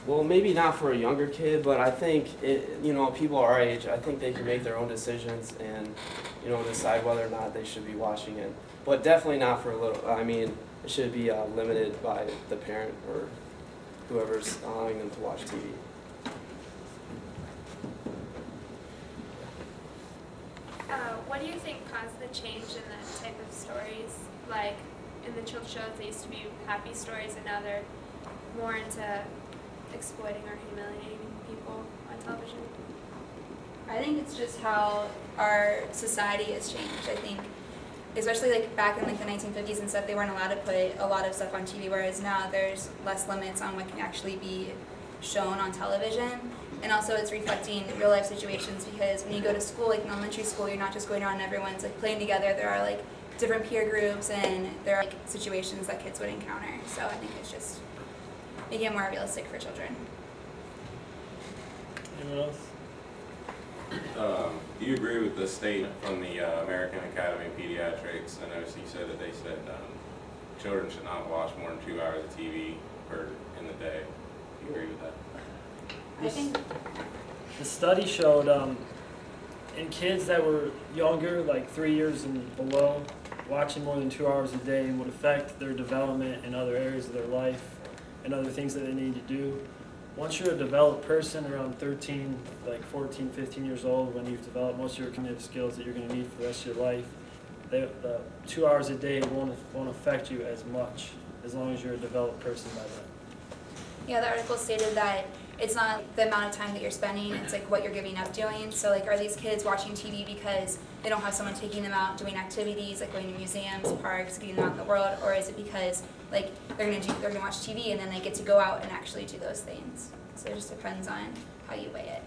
Well, maybe not for a younger kid, but I think people our age, I think they can make their own decisions and, decide whether or not they should be watching it. But definitely not for a little. I mean, it should be limited by the parent or whoever's allowing them to watch TV. What do you think caused the change in the type of stories? Like in the children's shows, they used to be happy stories, and now they're more into exploiting or humiliating people on television. I think it's just how our society has changed. I think, especially like back in like the 1950s and stuff, they weren't allowed to put a lot of stuff on TV, whereas now there's less limits on what can actually be shown on television. And also it's reflecting real life situations, because when you go to school, like in elementary school, you're not just going around and everyone's like playing together. There are like different peer groups, and there are like situations that kids would encounter. So I think it's just making it more realistic for children. Anyone else? Do you agree with the statement from the American Academy of Pediatrics? I noticed you said that they said children should not watch more than 2 hours of TV in the day. Do you agree with that? I think The study showed in kids that were younger, like 3 years and below, watching more than 2 hours a day would affect their development in other areas of their life and other things that they need to do. Once you're a developed person around 13, like 14, 15 years old, when you've developed most of your cognitive skills that you're going to need for the rest of your life, the 2 hours a day won't affect you as much, as long as you're a developed person by then. Yeah, the article stated that it's not the amount of time that you're spending, it's like what you're giving up doing. So like, are these kids watching TV because they don't have someone taking them out doing activities, like going to museums, parks, getting them out in the world, or is it because like they're gonna watch TV and then they get to go out and actually do those things? So it just depends on how you weigh it.